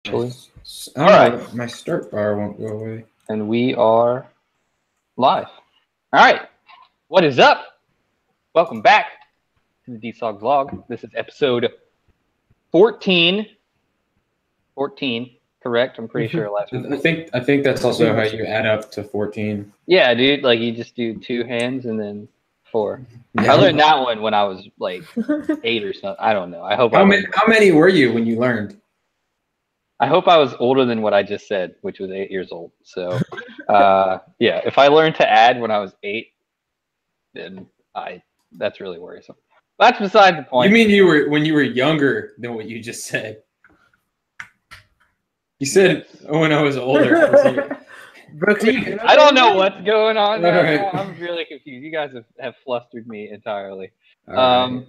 Actually. All right. My start bar won't go away. And we are live. All right. What is up? Welcome back to the DSoG vlog. This is episode 14. 14, correct? I'm pretty sure last week. I think that's also how you add up to 14. Yeah, dude. Like you just do two hands and then 4. Yeah. I learned that one when I was like 8 or something. I don't know. I hope How many were you when you learned? I hope I was older than what I just said, which was 8 years old. So, yeah, if I learned to add when I was 8, then that's really worrisome. That's beside the point. You mean when you were younger than what you just said? You said when I was older. Brooks, I don't know what's going on now. Right. I'm really confused. You guys have flustered me entirely. Right.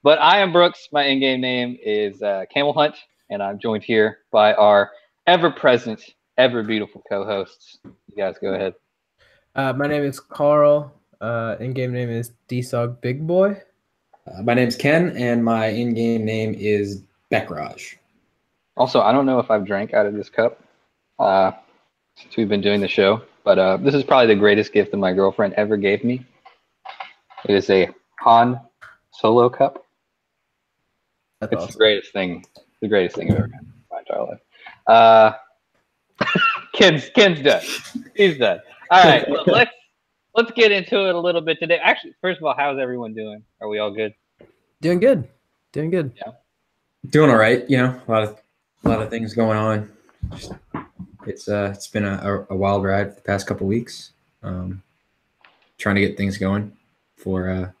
But I am Brooks. My in-game name is Camel Hunt. And I'm joined here by our ever-present, ever-beautiful co-hosts. You guys go ahead. My name is Carl. In-game name is DSoG Big Boy. My name's Ken, and my in-game name is Beckraj. Also, I don't know if I've drank out of this cup since we've been doing the show, but this is probably the greatest gift that my girlfriend ever gave me. It is a Han Solo cup. That's It's awesome. the greatest thing. The greatest thing I've ever had in my entire life. Ken's done. He's done. All right, let's get into it a little bit today. Actually, first of all, how's everyone doing? Are we all good? Doing good. Doing good. Yeah. Doing all right. You know, a lot of things going on. It's been a wild ride the past couple weeks. Trying to get things going for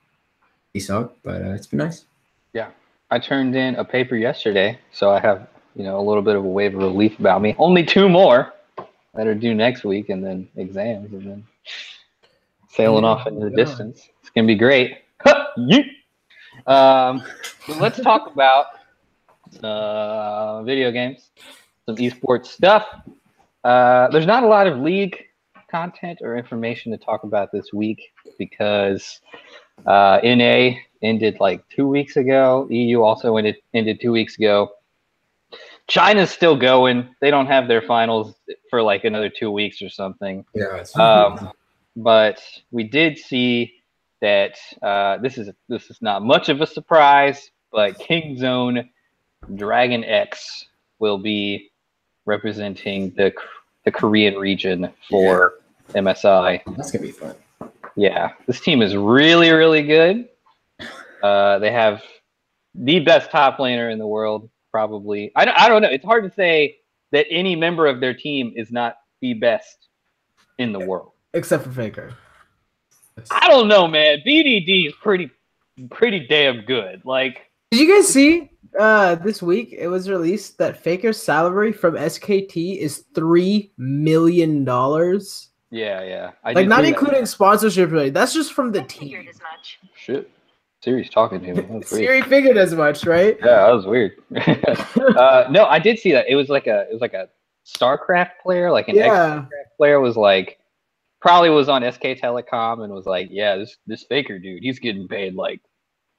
DSoG, but it's been nice. Yeah. I turned in a paper yesterday, so I have, a little bit of a wave of relief about me. Only 2 more that are due next week, and then exams, and then sailing off into the distance. It's gonna be great. So let's talk about video games, some esports stuff. There's not a lot of league content or information to talk about this week because NA ended like 2 weeks ago. EU also ended 2 weeks ago. China's still going. They don't have their finals for like another 2 weeks or something. Yeah. But we did see that this is not much of a surprise, but Kingzone Dragon X will be representing the Korean region for MSI. That's gonna be fun. Yeah, this team is really, really good. They have the best top laner in the world, probably. I don't know. It's hard to say that any member of their team is not the best in the world. Except for Faker. I don't know, man. BDD is pretty damn good. Like, did you guys see this week it was released that Faker's salary from SKT is $3 million? yeah. Like not including sponsorship, really. That's just from the team. Shit. Siri's talking to me. That's weird. Siri figured as much, right? Yeah, that was weird. No, I did see that. It was like a StarCraft player, like an ex-StarCraft player was like probably was on SK Telecom and was like, yeah, this Faker dude, he's getting paid like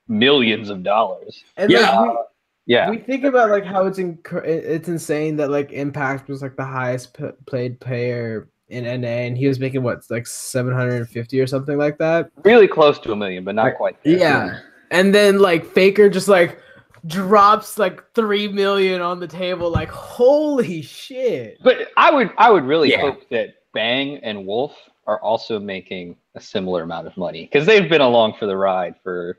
millions of dollars. And we think about like how it's insane that like Impact was like the highest played player in NA, and he was making what, like 750 or something like that. Really close to $1 million, but not quite there. Yeah, and then like Faker just like drops like 3 million on the table, like holy shit. But I would really hope that Bang and Wolf are also making a similar amount of money because they've been along for the ride for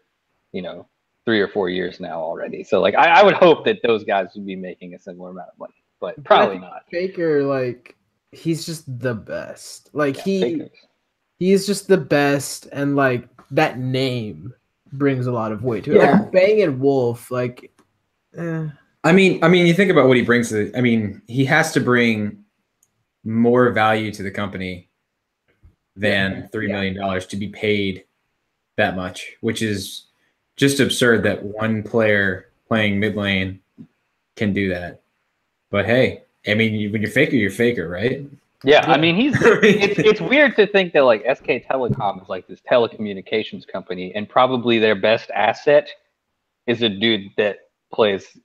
3 or 4 years now already. So like I would hope that those guys would be making a similar amount of money, but probably not. Faker, like, he's just the best. Like he's just the best, and like that name brings a lot of weight to it. Yeah. Like Bang and Wolf, like I mean, you think about what he brings to he has to bring more value to the company than $3 million to be paid that much, which is just absurd that one player playing mid lane can do that. But hey, I mean, when you're Faker, right? Yeah, I mean, it's weird to think that like SK Telecom is like this telecommunications company, and probably their best asset is a dude that plays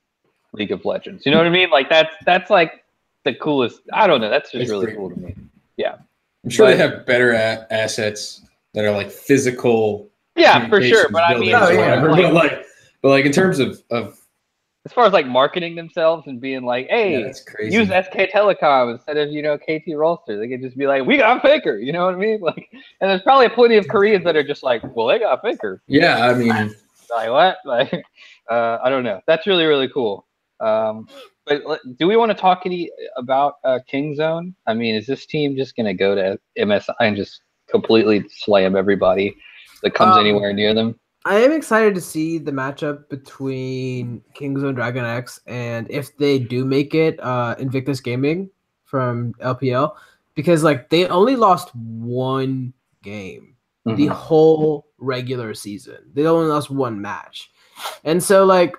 League of Legends. You know what I mean? Like that's like the coolest. I don't know. That's just It's really pretty cool to me. Yeah. I'm sure they have better assets that are like physical. Yeah, for sure. But I mean, but like in terms of as far as like marketing themselves and being like, hey, that's crazy. use SK Telecom instead of, KT Rolster. They could just be like, we got Faker. You know what I mean? Like, and there's probably plenty of Koreans that are just like, well, they got Faker. Yeah, I mean, like what? Like, I don't know. That's really, really cool. But do we want to talk about King Zone? I mean, is this team just going to go to MSI and just completely slam everybody that comes anywhere near them? I am excited to see the matchup between King Zone Dragon X and if they do make it, Invictus Gaming from LPL, because like they only lost one game the whole regular season. They only lost one match, and so like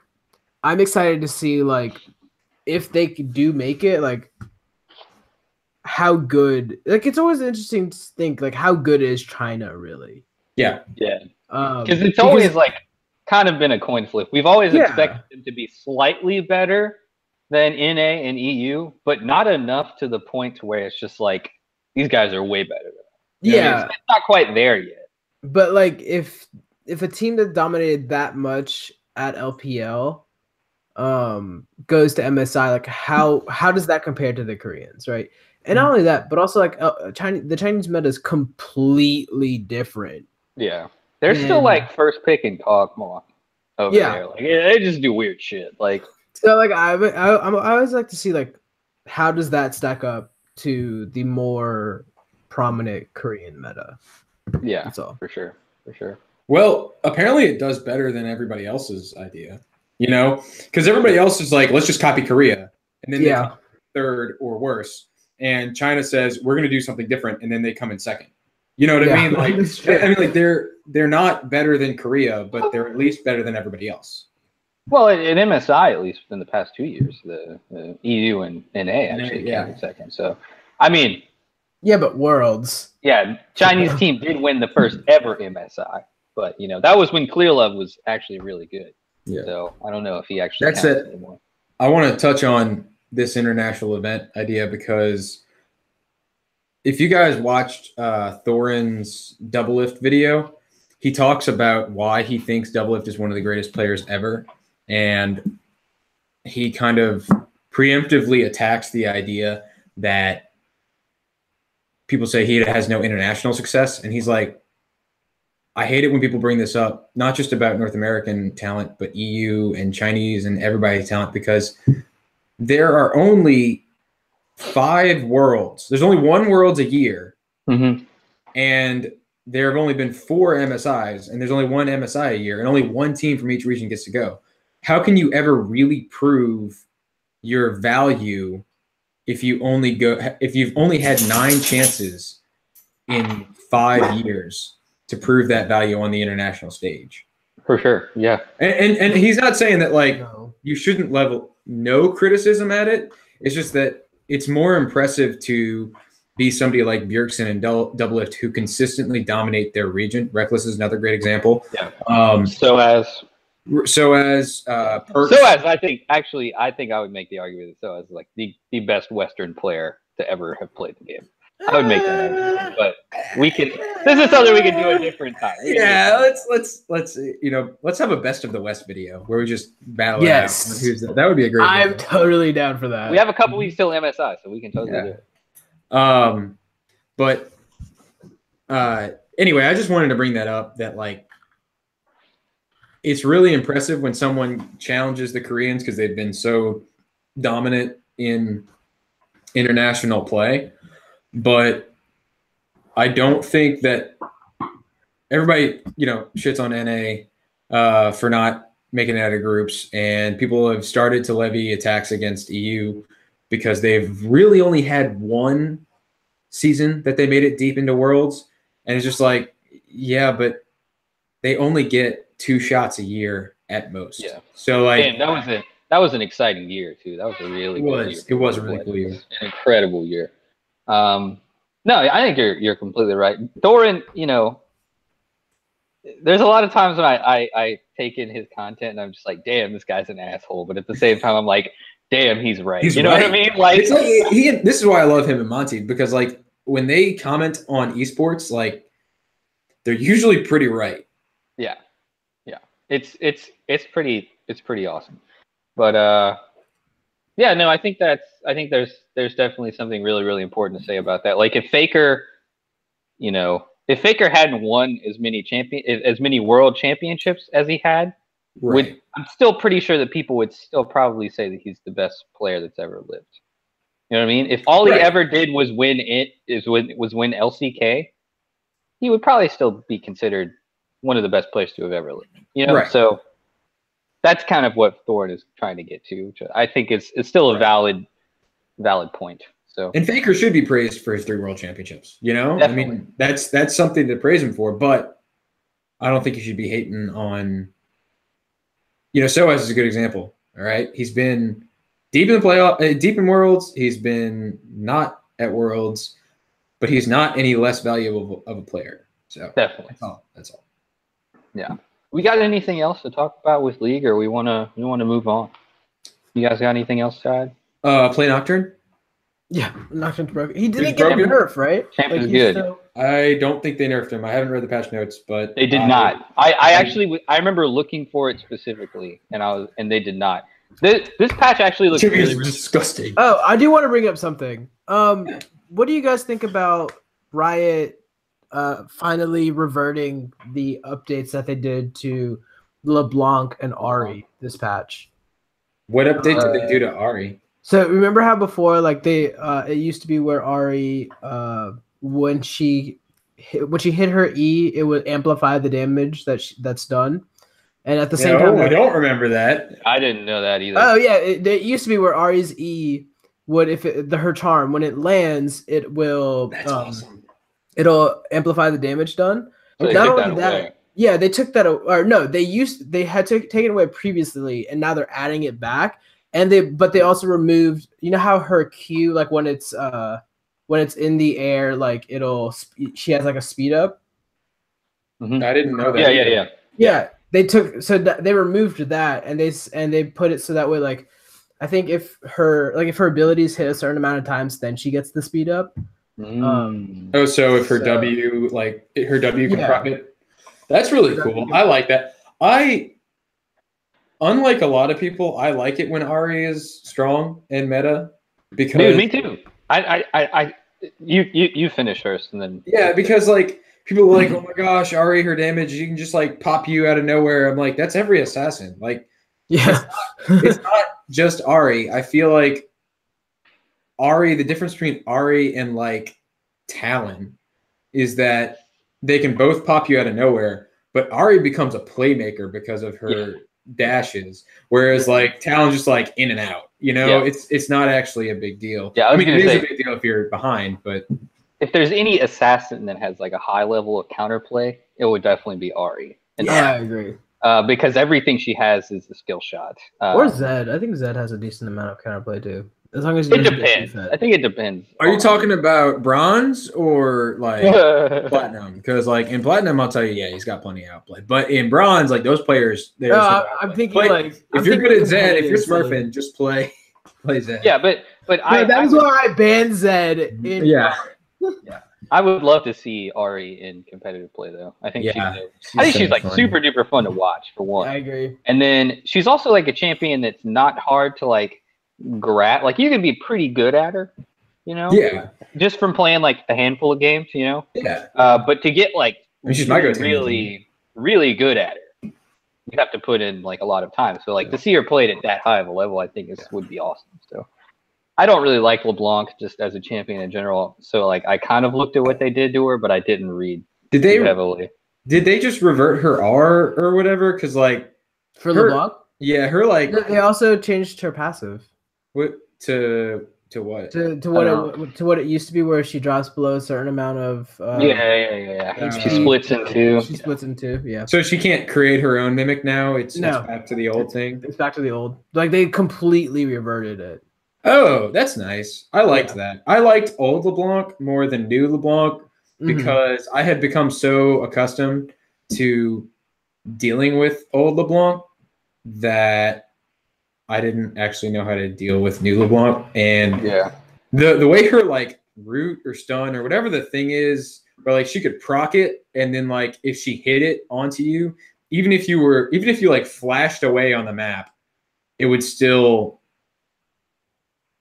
I'm excited to see like if they do make it, like how good. Like it's always interesting to think like how good is China really? Yeah. Because it's always like kind of been a coin flip. We've always expected them to be slightly better than NA and EU, but not enough to the point to where it's just like these guys are way better than them. You know what I mean? It's not quite there yet. But like if a team that dominated that much at LPL goes to MSI, like how does that compare to the Koreans, right? And not only that, but also like the Chinese meta is completely different. Yeah. They're still like first pick in Kog'Maw over there. Like they just do weird shit. Like so, like I always like to see like how does that stack up to the more prominent Korean meta. Yeah, that's all. For sure. Well, apparently it does better than everybody else's idea. Because everybody else is like, let's just copy Korea, and then they come third or worse. And China says we're going to do something different, and then they come in second. You know what I mean? Like, like they're not better than Korea, but they're at least better than everybody else. Well, in MSI, at least in the past 2 years, the EU and NA actually came in second. So, I mean, but Worlds. Yeah, Chinese team did win the first ever MSI, but that was when Clearlove was actually really good. Yeah. So I don't know if he actually. That's it. Anymore. I want to touch on this international event idea because if you guys watched Thorin's Doublelift video, he talks about why he thinks Doublelift is one of the greatest players ever, and he kind of preemptively attacks the idea that people say he has no international success, and he's like, I hate it when people bring this up, not just about North American talent, but EU and Chinese and everybody's talent, because there are only 5 worlds. There's only 1 worlds a year. And there have only been 4 MSIs, and there's only 1 MSI a year, and only 1 team from each region gets to go. How can you ever really prove your value if you've only had 9 chances in 5 years to prove that value on the international stage? For sure, yeah. And he's not saying that like you shouldn't level no criticism at it. It's just that it's more impressive to be somebody like Bjergsen and Doublelift who consistently dominate their region. Reckless is another great example. Yeah. Perks. I think I would make the argument that Soaz is like the best Western player to ever have played the game. I would make that argument, but this is something we can do a different time. Let's have a best of the West video where we just battle it out. That would be a great I'm video. Totally down for that. We have a couple weeks till MSI, so we can totally do it. But anyway, I just wanted to bring that up, that like it's really impressive when someone challenges the Koreans because they've been so dominant in international play. But I don't think that everybody, shits on NA for not making it out of groups, and people have started to levy attacks against EU because they've really only had 1 season that they made it deep into Worlds, and it's just like, yeah, but they only get 2 shots a year at most. Yeah. So like, and that was an exciting year too. That was a really good year. It was a really cool year. An incredible year. No, I think you're completely right. Thorin, there's a lot of times when I take in his content and I'm just like, damn, this guy's an asshole. But at the same time, I'm like, damn, he's right. He's you know right. what I mean? Like, it's like this is why I love him and Monty, because like when they comment on esports, like they're usually pretty right. Yeah. It's pretty awesome. But yeah, no, I think there's definitely something really, really important to say about that. Like if Faker hadn't won as many world championships as he had, Right. I'm still pretty sure that people would still probably say that he's the best player that's ever lived. You know what I mean? If all he ever did was win LCK, he would probably still be considered one of the best players to have ever lived. You know, so that's kind of what Thorne is trying to get to, which I think it's still a valid point. So, and Faker should be praised for his 3 world championships. You know, definitely. I mean, that's something to praise him for. But I don't think you should be hating on. Soaz is a good example. All right, he's been deep in the playoff, deep in Worlds. He's been not at Worlds, but he's not any less valuable of a player. So definitely, that's all. Yeah. We got anything else to talk about with League, or we wanna move on? You guys got anything else to add? Play Nocturne. Yeah, Nocturne's broken. He didn't get nerfed, right? Champ is good. I don't think they nerfed him. I haven't read the patch notes, but they did not. I remember looking for it specifically, and they did not. This patch actually looks really disgusting. Oh, I do want to bring up something. What do you guys think about Riot finally reverting the updates that they did to LeBlanc and Ahri this patch? What update did they do to Ahri? So remember how before, like it used to be where Ahri, when she hit her E, it would amplify the damage that's done, and at the same time, I don't remember that. I didn't know that either. Oh yeah, it used to be where Ahri's E would, if her charm, when it lands, it will. That's awesome. It'll amplify the damage done. So not only that, yeah, they took that, or no, they had to take it away previously, and now they're adding it back. And they also removed, how her Q, like when it's in the air, like she has like a speed up. Mm-hmm. I didn't know that. Yeah. They removed that, and they put it so that way, like, I think if her abilities hit a certain amount of times, then she gets the speed up. So if her W, like her W can profit, that's really cool. I like that. Unlike a lot of people, I like it when Ahri is strong and meta. Because dude, me too. You finish first and then because like people are like, oh my gosh, Ahri, her damage, she can just like pop you out of nowhere. I'm like, that's every assassin. Like, it's not just Ahri. I feel like Ahri, the difference between Ahri and like Talon is that they can both pop you out of nowhere, but Ahri becomes a playmaker because of her dashes, whereas like Talon's just like in and out. It's not actually a big deal. Yeah, I mean, it is a big deal if you're behind, but if there's any assassin that has like a high level of counterplay, it would definitely be Ahri. And I agree. Because everything she has is a skill shot. Or Zed. I think Zed has a decent amount of counterplay too. As long as it depends. I think it depends. Are you talking about bronze or like platinum? Because like in platinum, I'll tell you, he's got plenty of outplay. But in bronze, like those players, I'm thinking if you're good at Zed, if you're smurfing, just play Zed. Yeah, but that was why I banned Zed. Yeah. I would love to see Ahri in competitive play though. I think she's like super duper fun to watch for one. I agree. And then she's also like a champion that's not hard to like grab. Like you can be pretty good at her, just from playing like a handful of games, but to get like she's my go-to really, really good at it, you have to put in like a lot of time. So like to see her played at that high of a level, I think would be awesome. So I don't really like LeBlanc just as a champion in general. So like I kind of looked at what they did to her, but I didn't read heavily. Did they just revert her R or whatever? Because like for LeBlanc, her like they also changed her passive. What to what? To what it used to be, where she drops below a certain amount of She splits in two. She splits in two. Yeah. So she can't create her own mimic now. It's back to the old thing. It's back to the old. Like they completely reverted it. Oh, that's nice. I liked that. I liked old LeBlanc more than new LeBlanc because I had become so accustomed to dealing with old LeBlanc that I didn't actually know how to deal with new LeBlanc, and Yeah. the way her like root or stun or whatever the thing is, or like she could proc it, and then like if she hit it onto you, even if you like flashed away on the map, it would still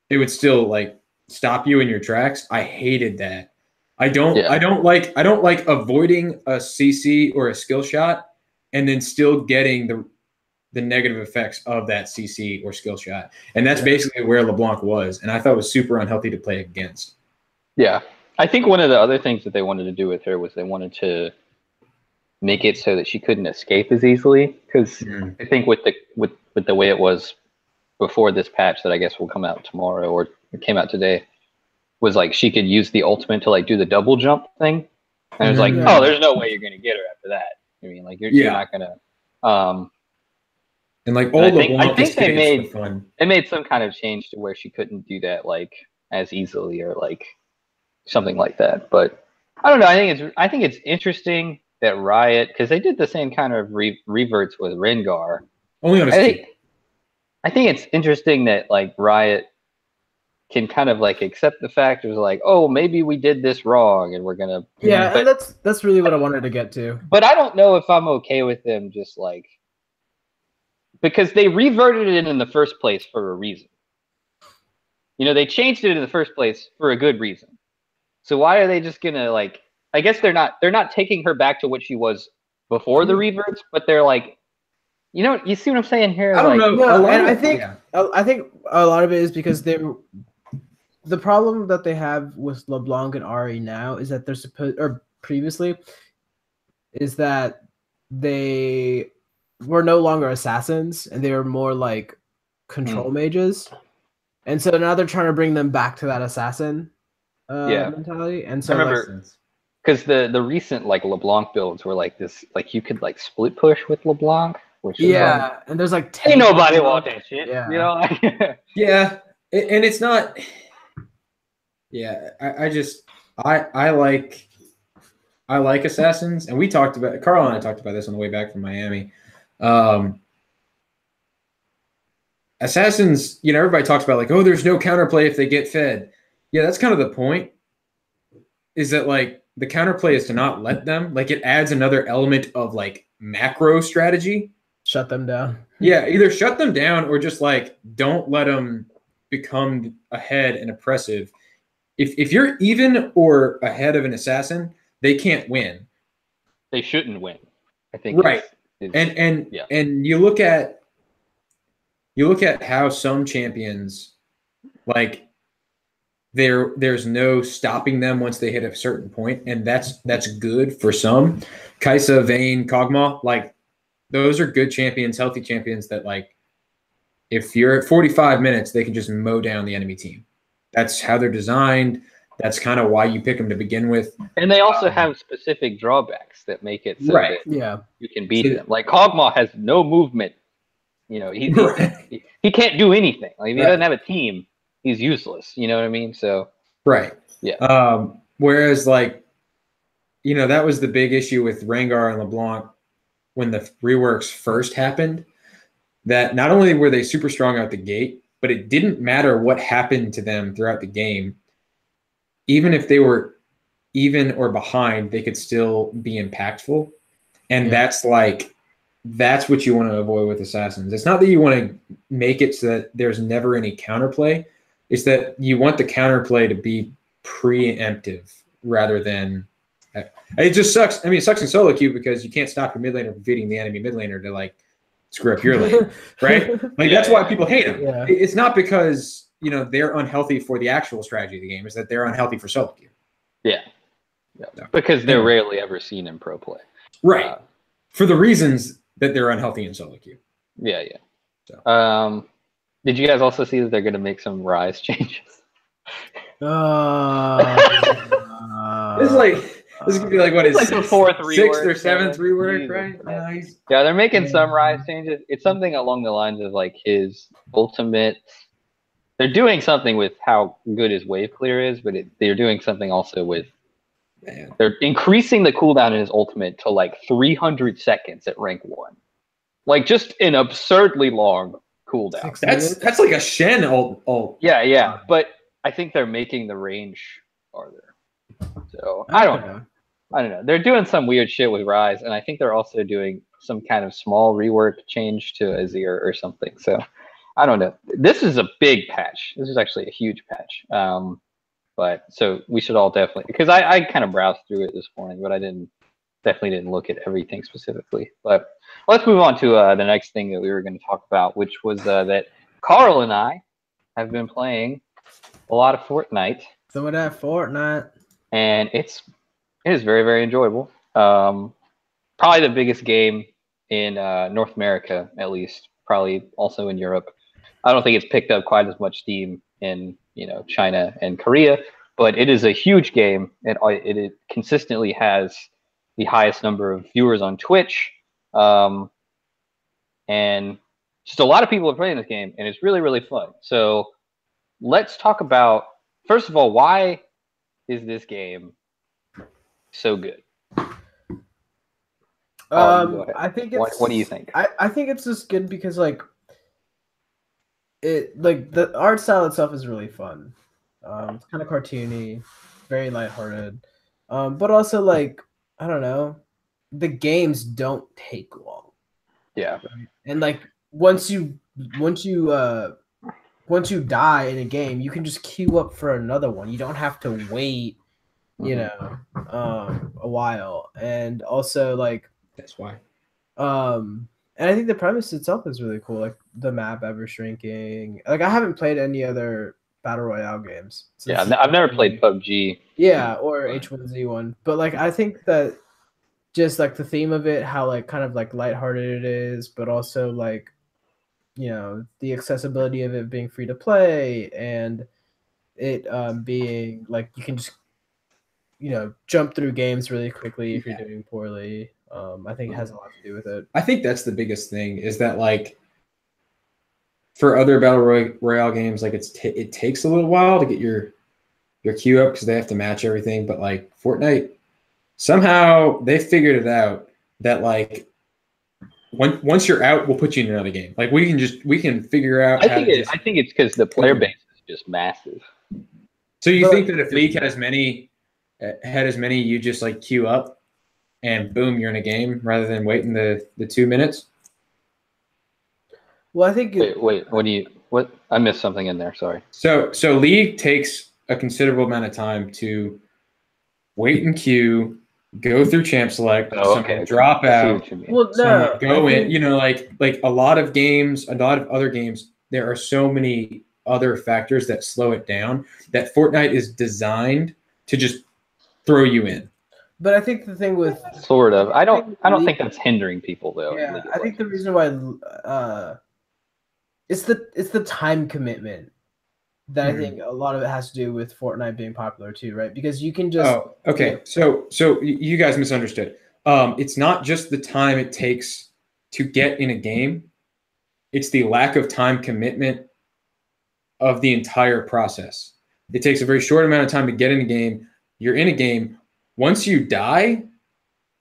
like stop you in your tracks. I hated that. I don't like avoiding a CC or a skill shot and then still getting the negative effects of that CC or skill shot. And that's basically where LeBlanc was. And I thought it was super unhealthy to play against. Yeah. I think one of the other things that they wanted to do with her was they wanted to make it so that she couldn't escape as easily. Because I think with the way it was before this patch that I guess will come out tomorrow, or it came out today, was like she could use the ultimate to like do the double jump thing. And it was like, oh, there's no way you're going to get her after that. I mean, like you're not going to. And like I think they made some kind of change to where she couldn't do that like as easily or like something like that. But I don't know. I think it's interesting that Riot, because they did the same kind of reverts with Rengar. Only on his team. I think it's interesting that like Riot can kind of like accept the fact it was like, oh, maybe we did this wrong and we're gonna and that's really what I wanted to get to. But I don't know if I'm okay with them just like, because they reverted it in the first place for a reason. You know, they changed it in the first place for a good reason. So why are they just gonna like? I guess they're not taking her back to what she was before the reverts, but they're like, you know, you see what I'm saying here? I don't know. No, and I think a lot of it is because the problem that they have with LeBlanc and Ari now is that previously is that they were no longer assassins and they were more like control mages, and so now they're trying to bring them back to that assassin mentality. And so I remember because the recent like LeBlanc builds were like this, like you could like split push with LeBlanc, which is and there's like 10 ain't nobody want that shit. You know, and it's not. Yeah, I like assassins, and we talked about Carl and I talked about this on the way back from Miami. Assassins, you know, everybody talks about like, oh, there's no counterplay if they get fed. Yeah, that's kind of the point. Is that like the counterplay is to not let them, like it adds another element of like macro strategy. Shut them down. Yeah, either shut them down or just like don't let them become ahead and oppressive. If you're even or ahead of an assassin, they can't win. They shouldn't win, I think. Right. And you look at how some champions, like there's no stopping them once they hit a certain point, and that's good for some. Kaisa, Vayne, Kog'Maw, like those are good champions, healthy champions that like if you're at 45 minutes, they can just mow down the enemy team. That's how they're designed. That's kind of why you pick them to begin with. And they also have specific drawbacks that make it so that you can beat them. Like Kog'Maw has no movement. You know, he can't do anything. Like if he doesn't have a team, he's useless. You know what I mean? So whereas like, you know, that was the big issue with Rengar and LeBlanc when the reworks first happened. That not only were they super strong out the gate, but it didn't matter what happened to them throughout the game. Even if they were even or behind, they could still be impactful. And that's what you want to avoid with assassins. It's not that you want to make it so that there's never any counterplay. It's that you want the counterplay to be preemptive rather than it just sucks. I mean, it sucks in solo queue because you can't stop your mid laner from beating the enemy mid laner to like screw up your lane, right? Like that's why people hate them. Yeah. It's not because, you know, they're unhealthy for the actual strategy of the game. It's that they're unhealthy for solo queue. Yeah. Because they're rarely ever seen in pro play. Right. For the reasons that they're unhealthy in solo queue. Yeah. So. Did you guys also see that they're going to make some Rise changes? This is gonna be like what is like the fourth rework, sixth or seventh rework, right? Nice. Yeah, they're making some Rise changes. It's something along the lines of like his ultimate. They're doing something with how good his wave clear is, but they're doing something also with. They're increasing the cooldown in his ultimate to like 300 seconds at rank 1, like just an absurdly long cooldown. 6 That's minutes? that's like a Shen ult. Yeah, but I think they're making the range farther. So I don't know. They're doing some weird shit with Rise, and I think they're also doing some kind of small rework change to Azir or something. So I don't know. This is a big patch. This is actually a huge patch. But so we should all definitely, because I kind of browsed through it this morning, but I definitely didn't look at everything specifically. But let's move on to the next thing that we were going to talk about, which was that Carl and I have been playing a lot of Fortnite. Some of that Fortnite. And it is very, very enjoyable. Probably the biggest game in North America, at least. Probably also in Europe. I don't think it's picked up quite as much steam in China and Korea, but it is a huge game, and it consistently has the highest number of viewers on Twitch, and just a lot of people are playing this game, and it's really, really fun. So let's talk about, first of all, why is this game so good? I think it's. What do you think? I think it's just good because the art style itself is really fun. It's kind of cartoony, very lighthearted, but also I don't know, the games don't take long. Yeah, right? And once you die in a game, you can just queue up for another one. You don't have to wait, a while. And also That's why. And I think the premise itself is really cool, like the map ever shrinking. I haven't played any other battle royale games. Yeah, I've never played PUBG. Yeah, or H1Z1, but I think that just the theme of it, how kind of lighthearted it is, but also the accessibility of it being free to play, and it being you can just jump through games really quickly if you're doing poorly. I think it has a lot to do with it. I think that's the biggest thing, is that for other battle royale games, it takes a little while to get your queue up because they have to match everything. But Fortnite, somehow they figured it out that once you're out, we'll put you in another game. We can figure out. I think it's because the player base is just massive. So you think that if League had as many, you just queue up and boom, you're in a game rather than waiting the 2 minutes? Well, I think wait, what? I missed something in there. Sorry. So League takes a considerable amount of time to wait in queue, go through champ select, drop out, go in. A lot of games, a lot of other games, there are so many other factors that slow it down that Fortnite is designed to just throw you in. But I think the thing with sort of, I don't think that's hindering people though. Yeah, I think the reason why it's the time commitment that I think a lot of it has to do with Fortnite being popular too, right? Because you can just So you guys misunderstood. It's not just the time it takes to get in a game; it's the lack of time commitment of the entire process. It takes a very short amount of time to get in a game. You're in a game. Once you die,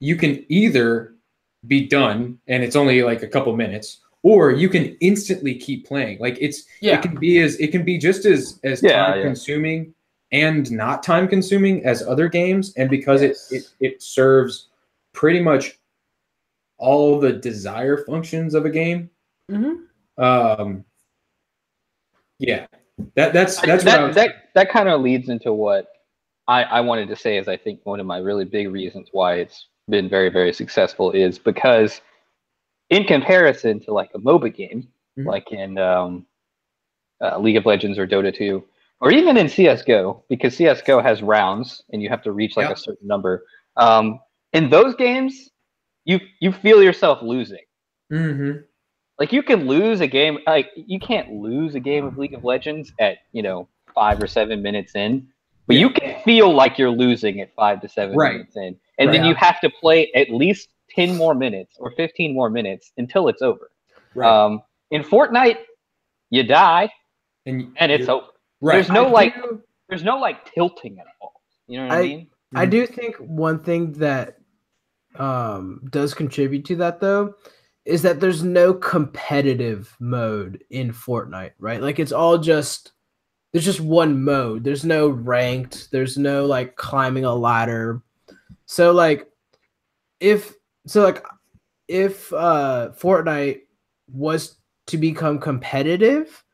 you can either be done and it's only a couple minutes, or you can instantly keep playing. It can be just as time consuming and not time consuming as other games. And because it serves pretty much all the desire functions of a game. Mm-hmm. That kind of leads into what I wanted to say is I think one of my really big reasons why it's been very, very successful is because in comparison to a MOBA game, like in League of Legends or Dota 2, or even in CSGO, because CSGO has rounds and you have to reach a certain number. In those games, you feel yourself losing. Mm-hmm. You can lose a game. You can't lose a game of League of Legends at 5 or 7 minutes in. But you can feel like you're losing at 5 to 7 minutes in. And then you have to play at least 10 more minutes or 15 more minutes until it's over. Right. In Fortnite, you die and it's over. Right. There's no tilting at all. You know what I mean? I do think one thing that does contribute to that though is that there's no competitive mode in Fortnite, right? Like it's all just there's just one mode. There's no ranked. There's no like climbing a ladder. So like if Fortnite was to become competitive,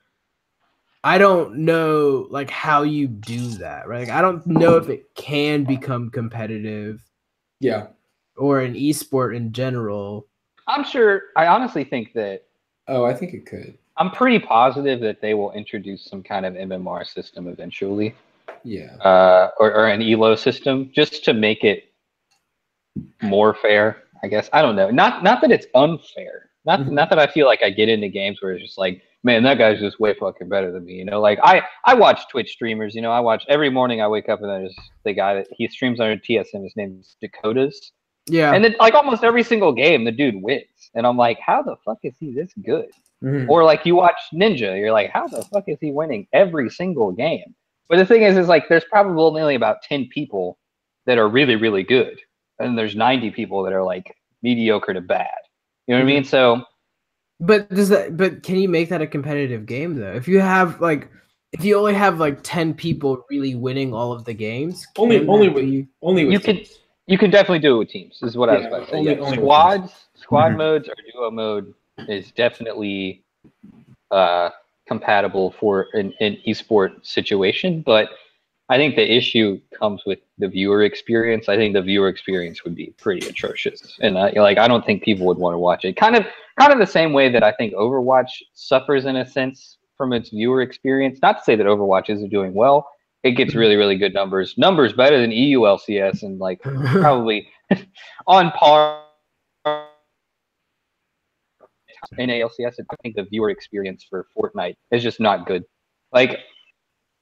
I don't know like how you do that, right? Like, I don't know if it can become competitive. Yeah. Or an esport in general. I'm sure. I honestly think that. Oh, I think it could. I'm pretty positive that they will introduce some kind of MMR system eventually. Yeah. Or an ELO system just to make it more fair, I guess. I don't know. Not that it's unfair. Not that I feel like I get into games where it's just like, man, that guy's just way fucking better than me. You know, like I watch Twitch streamers. You know, I watch every morning. I wake up and there's the guy that he streams under TSM. His name's Dakotas. Yeah. And then like almost every single game, the dude wins, and I'm like, how the fuck is he this good? Or like you watch Ninja, you're like, how the fuck is he winning every single game? But the thing is like there's probably only about 10 people that are really, really good, and there's 90 people that are like mediocre to bad. You know what I mean? So, but can you make that a competitive game though? If you only have like 10 people really winning all of the games, you can definitely do it with teams. Is what I was about to say. Squad modes or duo mode is definitely compatible for an esport situation, but I think the issue comes with the viewer experience. I think the viewer experience would be pretty atrocious, and I don't think people would want to watch it. Kind of the same way that I think Overwatch suffers in a sense from its viewer experience. Not to say that Overwatch isn't doing well. It gets really, really good numbers better than EULCS, and like probably on par in ALCS. I think the viewer experience for Fortnite is just not good. Like,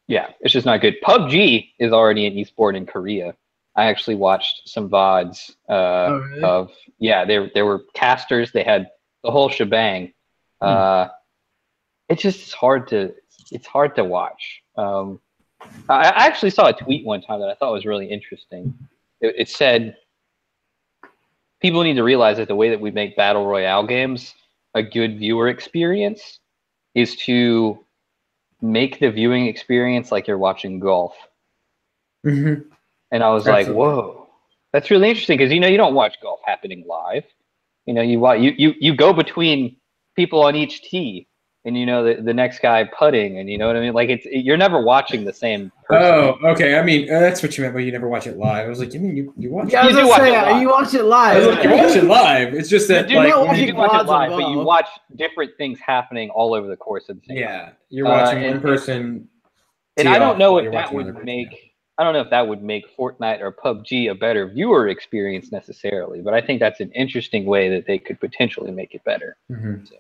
yeah, it's just not good. PUBG is already an esport in Korea. I actually watched some VODs of there were casters. They had the whole shebang. It's just hard to watch. I actually saw a tweet one time that I thought was really interesting. It said, people need to realize that the way that we make Battle Royale games a good viewer experience is to make the viewing experience like you're watching golf. And I was like, whoa, that's really interesting because, you know, you don't watch golf happening live. You know, you go between people on each tee. And you know the next guy putting, and you know what I mean. Like you're never watching the same person. Oh, okay. I mean, that's what you meant, but you never watch it live. I was like, you mean you watch? Yeah, it? you watch it live. I was like, you watch it live. It's just that you do watch it live, but you watch different things happening all over the course of the same. Yeah, you're watching one person. And I don't know if that would make. I don't know if that would make Fortnite or PUBG a better viewer experience necessarily, but I think that's an interesting way that they could potentially make it better. So,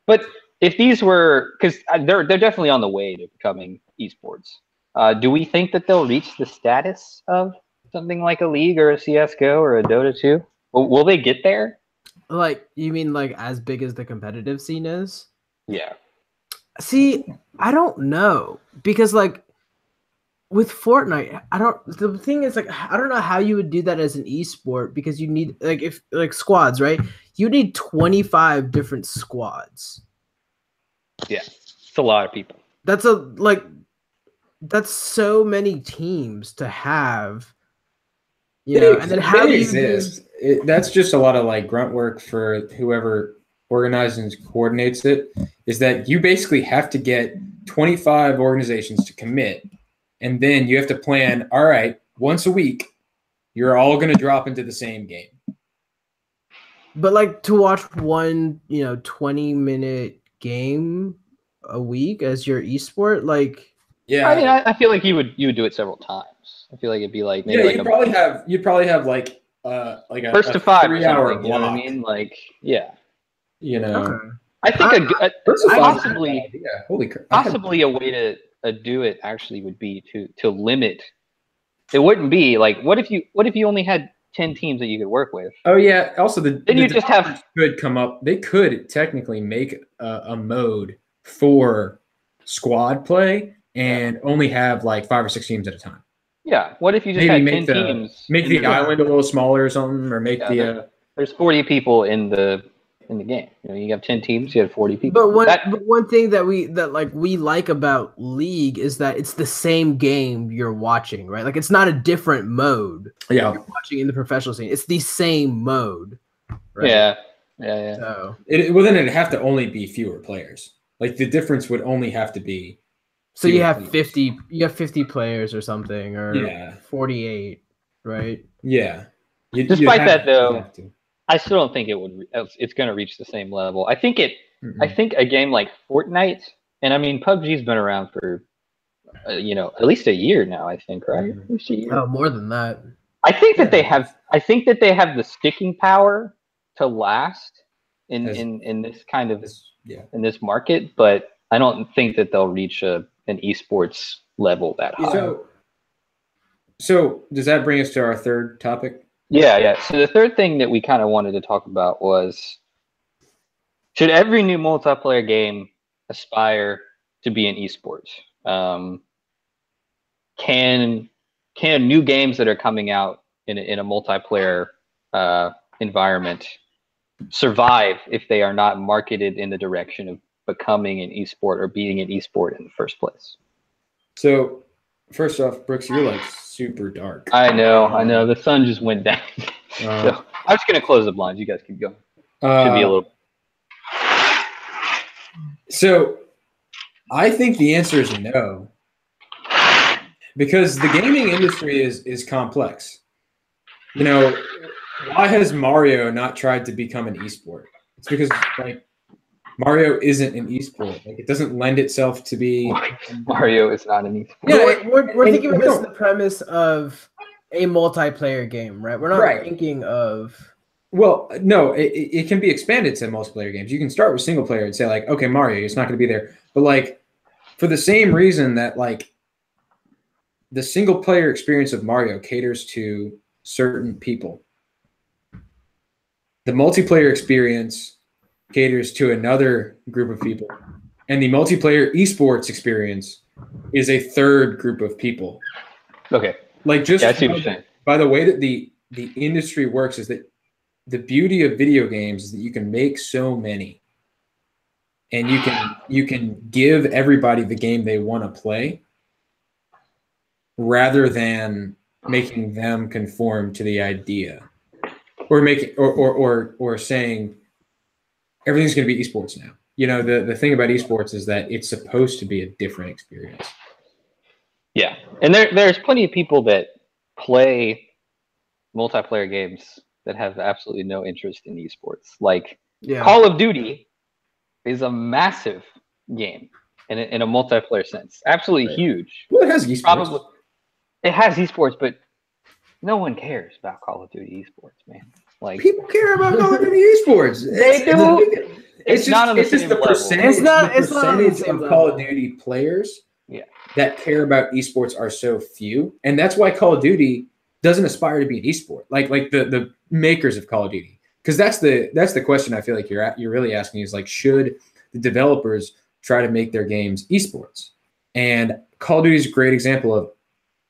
but. If these were, because they're definitely on the way to becoming esports, do we think that they'll reach the status of something like a League or a CS:GO or a Dota 2? Will they get there? Like, you mean like as big as the competitive scene is? Yeah. See, I don't know, because like with Fortnite, the thing is like I don't know how you would do that as an esport, because you need like squads, right? You need 25 different squads. Yeah, it's a lot of people. That's so many teams to have. You know, and then how do you exist? That's just a lot of like grunt work for whoever organizes and coordinates it. Is that you basically have to get 25 organizations to commit, and then you have to plan. All right, once a week, you're all going to drop into the same game. But like to watch one, 20-minute game a week as your esport, like, yeah, I mean, I feel like you would do it several times. I feel like it'd be like maybe you'd probably have like a first to 5 3 hour block. You know what I mean? Like, yeah, you know. Okay. I think possibly a way to do it actually would be to limit. It wouldn't be like what if you only had 10 teams that you could work with? Oh yeah. Also, they could technically make a mode for squad play and only have like 5 or 6 teams at a time. Yeah. What if you just had 10 teams? Make the island a little smaller or something, or make there's 40 people in the in the game. You know, you have 10 teams, you have 40 people. But one thing that we like about League is that it's the same game you're watching, right? Like it's not a different mode. Yeah. You're watching in the professional scene. It's the same mode. Right? Yeah. So well, then it'd have to only be fewer players. Like the difference would only have to be. So you have 50. You have 50 players or something, or 48, right? Yeah. Despite that, though, I still don't think it's going to reach the same level. I think I think a game like Fortnite, and I mean PUBG's been around for, at least a year now. I think, right? At least a year. Oh, more than that. I think that they have. I think that they have the sticking power to last in this kind of in this market, but I don't think that they'll reach an esports level that high. So does that bring us to our third topic? Yeah. So the third thing that we kind of wanted to talk about was, should every new multiplayer game aspire to be an esports? Can new games that are coming out in a multiplayer environment survive if they are not marketed in the direction of becoming an esport or being an esport in the first place? So first off, Brooks, you're like super dark. I know. The sun just went down. So I'm just gonna close the blinds. You guys keep going. Should be a little. So I think the answer is no, because the gaming industry is complex. Why has Mario not tried to become an esport? It's because Mario isn't an esport. It doesn't lend itself to be. Mario is not an esport. Yeah, we're thinking of this in the premise of a multiplayer game, right? We're not thinking of. Well, no, it can be expanded to multiplayer games. You can start with single player and say okay, Mario, it's not going to be there, but for the same reason that the single player experience of Mario caters to certain people, the multiplayer experience caters to another group of people, and the multiplayer esports experience is a third group of people. Okay. I see what you're saying. By the way that the industry works is that the beauty of video games is that you can make so many, and you can give everybody the game they want to play, rather than making them conform to the idea, or or saying everything's going to be esports now. The thing about esports is that it's supposed to be a different experience. Yeah, and there's plenty of people that play multiplayer games that have absolutely no interest in esports. Call of Duty is a massive game in a multiplayer sense, absolutely huge. Well, it has esports. It has esports, but no one cares about Call of Duty esports, man. People care about Call of Duty esports. They do. It's just the percentage of Call of Duty players that care about esports are so few, and that's why Call of Duty doesn't aspire to be an esport, like the makers of Call of Duty. Because that's the question I feel like you're really asking is should the developers try to make their games esports? And Call of Duty is a great example of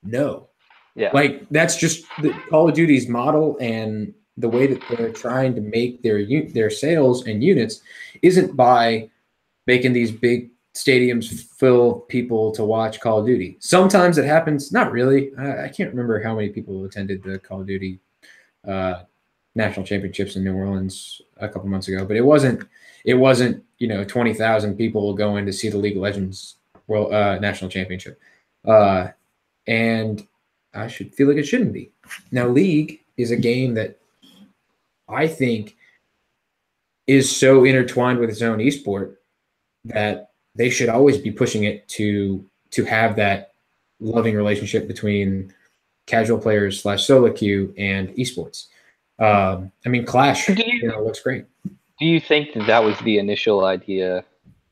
no. Yeah. That's just the Call of Duty's model, and the way that they're trying to make their sales and units isn't by making these big stadiums fill people to watch Call of Duty. Sometimes it happens, not really. I can't remember how many people attended the Call of Duty national championships in New Orleans a couple months ago, but it wasn't 20,000 people going to see the League of Legends World national championship. And I should feel like it shouldn't be. Now, League is a game that I think is so intertwined with its own esport that they should always be pushing it to have that loving relationship between casual players / solo queue and esports. Clash looks great. Do you think that was the initial idea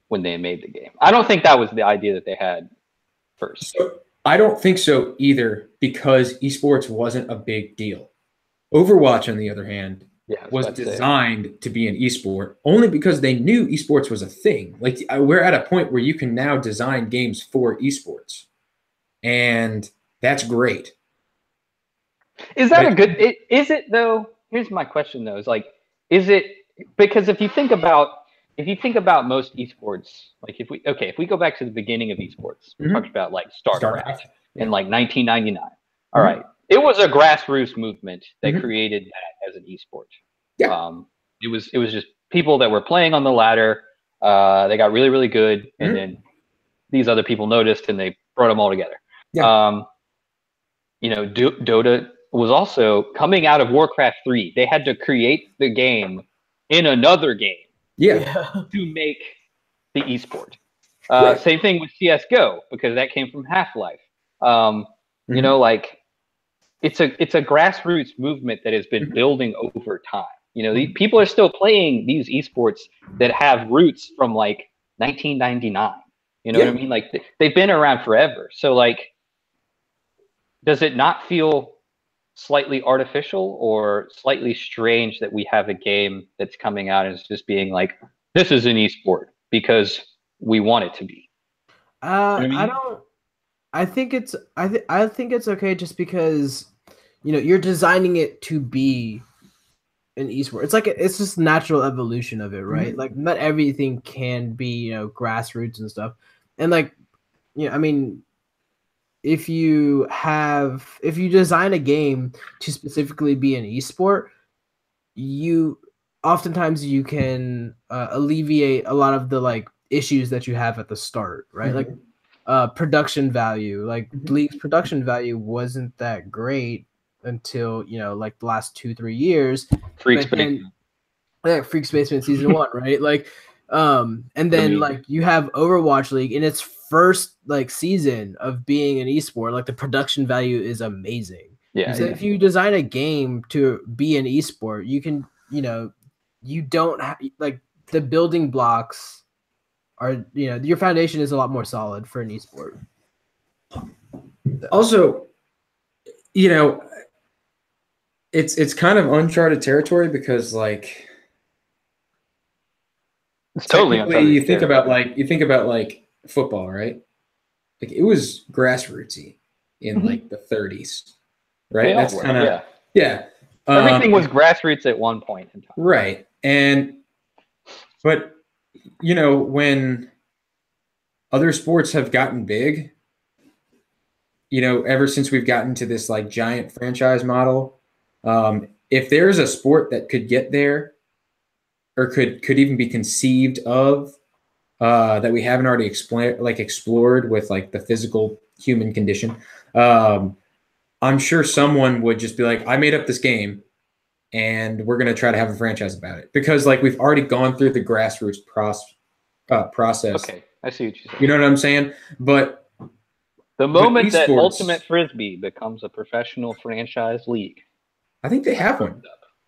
when they made the game? I don't think that was the idea that they had first. So, I don't think so either, because esports wasn't a big deal. Overwatch, on the other hand, was designed to be an esport only because they knew esports was a thing. We're at a point where you can now design games for esports, and that's great. Is that a good? Is it though? Here's my question though: is because if you think about most esports, like if we go back to the beginning of esports, we talked about like StarCraft in like 1999. All right, it was a grassroots movement that created that as an esport. Yeah. It was just people that were playing on the ladder. They got really, really good, and then these other people noticed, and they brought them all together. Yeah. Dota was also coming out of Warcraft 3. They had to create the game in another game to make the esport. Same thing with CS:GO, because that came from Half-Life. Like it's a grassroots movement that has been building over time. People are still playing these esports that have roots from like 1999. You know what I mean? Like they've been around forever. So like, does it not feel slightly artificial or slightly strange that we have a game that's coming out and it's just being like, this is an esport because we want it to be? I think it's okay just because you're designing it to be an esport. It's like it's just natural evolution of it, right? Like not everything can be grassroots and stuff. And like I mean, if you design a game to specifically be an esport, oftentimes you can alleviate a lot of the like issues that you have at the start, right? Like production value, like League's production value wasn't that great until like the last 2-3 years. Freak Spaceman season 1, right? Like and then like you have Overwatch League in its first like season of being an esport. Like the production value is amazing. So if you design a game to be an esport, you can you don't have like the building blocks are your foundation is a lot more solid for an esport. Also, it's kind of uncharted territory because like it's totally uncharted you think about like football, right? Like it was grassrootsy in like the 30s, right? That's kind of everything was grassroots at one point in time, right? But when other sports have gotten big, ever since we've gotten to this like giant franchise model, if there's a sport that could get there or could even be conceived of that we haven't already explored with like the physical human condition, I'm sure someone would just be like, I made up this game and we're going to try to have a franchise about it, because like we've already gone through the grassroots process. Okay, I see what you're saying. You know what I'm saying? But the moment that Ultimate Frisbee becomes a professional franchise league, I think they have one.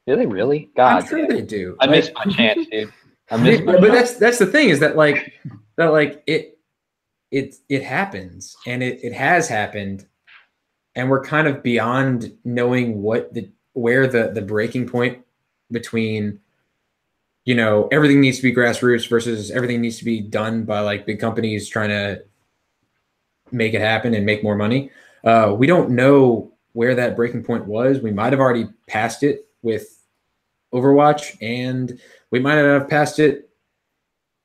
Do they really? God, I'm sure they do. I missed my chance, dude. But that's the thing, is that it happens, and it has happened, and we're kind of beyond knowing where the breaking point between everything needs to be grassroots versus everything needs to be done by like big companies trying to make it happen and make more money. We don't know where that breaking point was. We might have already passed it with Overwatch, and we might not have passed it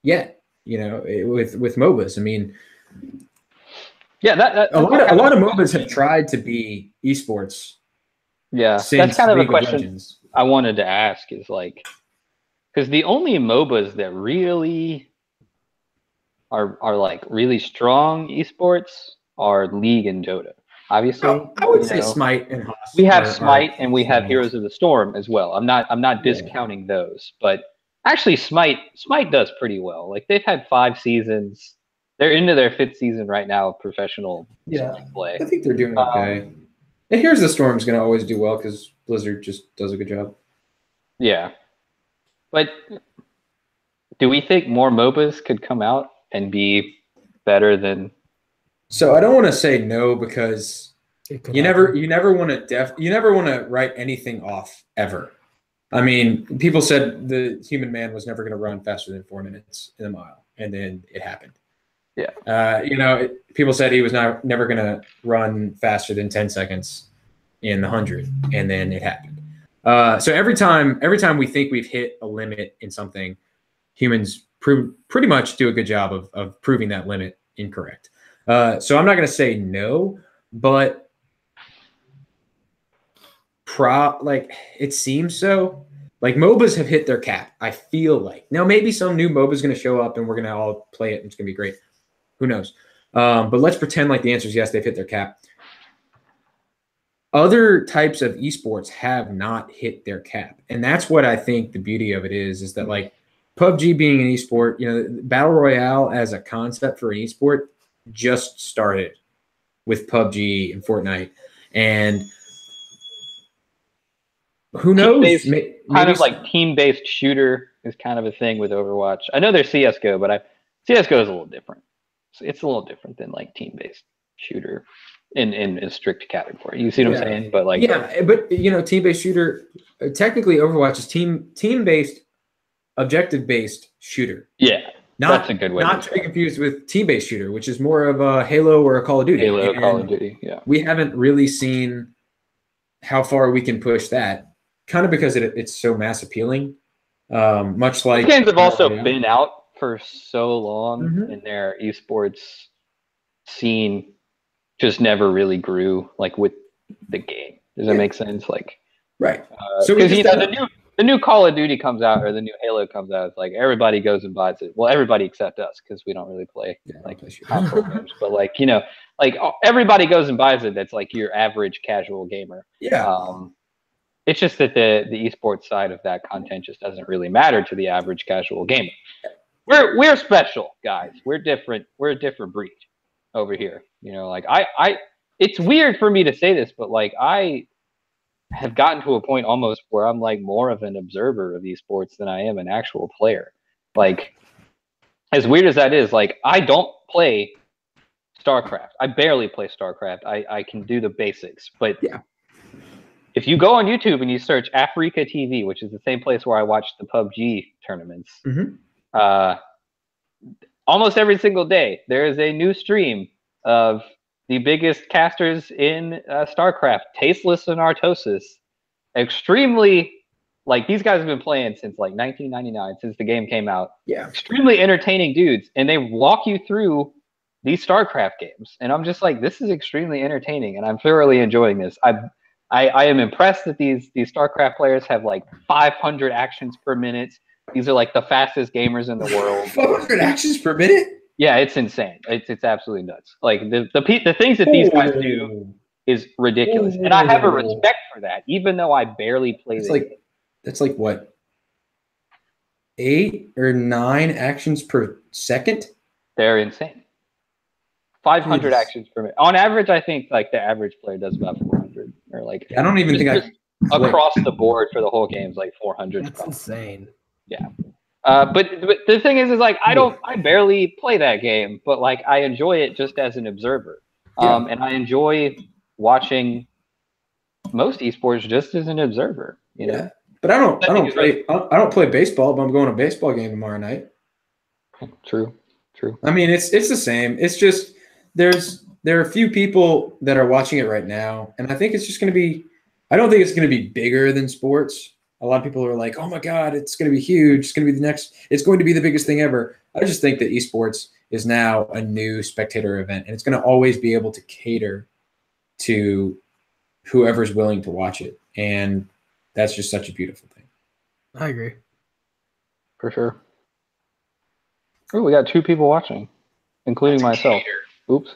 yet, with MOBAs. I mean, a lot of MOBAs have tried to be esports. Yeah, that's kind of the question I wanted to ask, is like, because the only MOBAs that really are like really strong esports are League and Dota. Obviously, I would say Smite and Haas. We have Smite and we have Heroes of the Storm as well. I'm not discounting those, but actually Smite does pretty well. Like they've had 5 seasons. They're into their 5th season right now of professional play. I think they're doing okay. And Heroes of the Storm is going to always do well because Blizzard just does a good job. Yeah, but do we think more MOBAs could come out and be better than? So I don't want to say no, because you never want to write anything off ever. I mean, people said the human man was never going to run faster than 4 minutes in a mile, and then it happened. Yeah. People said he was never going to run faster than 10 seconds in the 100, and then it happened. So every time we think we've hit a limit in something, humans pretty much do a good job of proving that limit incorrect. So I'm not going to say no, but like it seems so. Like MOBAs have hit their cap, I feel like. Now maybe some new MOBA is going to show up and we're going to all play it and it's going to be great. Who knows? But let's pretend like the answer is yes, they've hit their cap. Other types of esports have not hit their cap. And that's what I think the beauty of it is that like PUBG being an esport, you know, Battle Royale as a concept for an esport just started with PUBG and Fortnite. And who knows? Kind of like team-based shooter is kind of a thing with Overwatch. I know there's CSGO, but CSGO is a little different. It's a little different than like team-based shooter in a strict category. You see what I'm saying? But like, yeah, but you know, team-based shooter. Technically, Overwatch is team-based, objective-based shooter. Yeah, that's a good way. Not to be confused with team-based shooter, which is more of a Halo or a Call of Duty. Call of Duty. Yeah, we haven't really seen how far we can push that. Kind of because it's so mass appealing. Much like these games have also been out for so long, and their esports scene just never really grew like with the game. Does that make sense? Like, right. So because you know the new Call of Duty comes out or the new Halo comes out, it's like everybody goes and buys it. Well, everybody except us because we don't really play console games. But like, you know, like everybody goes and buys it. That's like your average casual gamer. Yeah. It's just that the esports side of that content just doesn't really matter to the average casual gamer. We're special, guys. We're different. We're a different breed over here. You know, like it's weird for me to say this, but like I have gotten to a point almost where I'm like more of an observer of esports than I am an actual player. Like, as weird as that is, like I don't play StarCraft. I barely play StarCraft. I can do the basics, but yeah. If you go on YouTube and you search Africa TV, which is the same place where I watch the PUBG tournaments, almost every single day there is a new stream of the biggest casters in StarCraft, Tasteless and Artosis. Extremely, like these guys have been playing since like 1999, since the game came out. Yeah, extremely entertaining dudes, and they walk you through these StarCraft games, and I'm just like, this is extremely entertaining, and I'm thoroughly enjoying this. I am impressed that these StarCraft players have like 500 actions per minute. These are like the fastest gamers in the world. 500 actions per minute? Yeah, it's insane. It's absolutely nuts. Like the things that these guys do is ridiculous, and I have a respect for that, even though I barely play. That's like what, 8 or 9 actions per second? They're insane. 500 actions per minute. On average, I think like the average player does about 400, or like I don't even think across the board for the whole game is like 400. That's insane. Yeah. But the thing is like I barely play that game, but like I enjoy it just as an observer. And I enjoy watching most esports just as an observer, you know. But I don't play baseball, but I'm going to a baseball game tomorrow night. True. I mean, it's the same. It's just there are a few people that are watching it right now, and I think it's just going to be. I don't think it's going to be bigger than sports. A lot of people are like, "Oh my God, it's going to be huge. It's going to be it's going to be the biggest thing ever." I just think that esports is now a new spectator event, and it's going to always be able to cater to whoever's willing to watch it, and that's just such a beautiful thing. I agree. For sure. Oh, we got 2 people watching, including myself. Oops.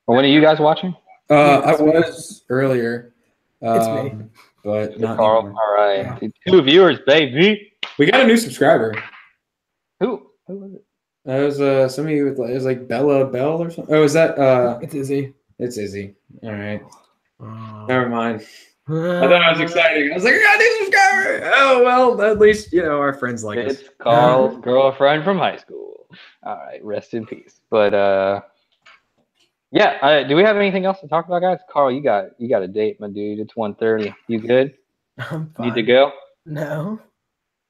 Are one of you guys watching? I was earlier. It's me. But not Carl. anymore. All right. Yeah. 2 viewers, baby. We got a new subscriber. Who was it? It was somebody it was like Bella Bell or something. Oh, is that it's Izzy. It's Izzy. All right. Never mind. I thought it was exciting. I was like, I got a new subscriber. Oh well, at least you know our friends like us. It's Carl's girlfriend from high school. All right, rest in peace. But yeah. Do we have anything else to talk about, guys? Carl, you got a date, my dude. It's 1:30. You good? I'm fine. Need to go? No.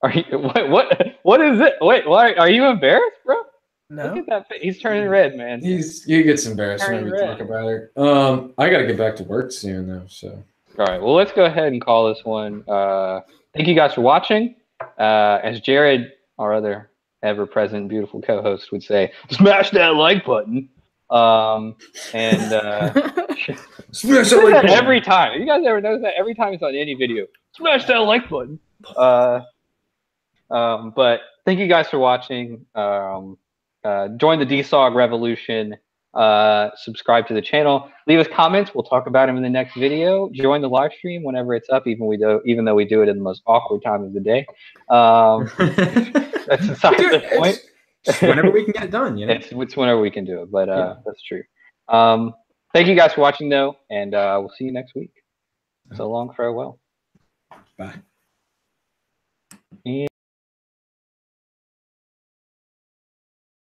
Are you? What is it? Wait, why are you embarrassed, bro? No. Look at that face. He's turning red, man. He gets embarrassed when we talk about it. I gotta get back to work soon though, so. All right. Well, let's go ahead and call this one. Thank you guys for watching. As Jared, our other ever-present beautiful co-host, would say, smash that like button. And Smash that like every time. You guys ever notice that every time it's on any video? Smash that like button. But thank you guys for watching. Join the DSoG revolution. Subscribe to the channel. Leave us comments. We'll talk about them in the next video. Join the live stream whenever it's up, even though we do it in the most awkward time of the day. That's besides the point. It's whenever we can get it done, you know. It's whenever we can do it, but that's true. Thank you guys for watching, though, and we'll see you next week. So long, farewell. Bye.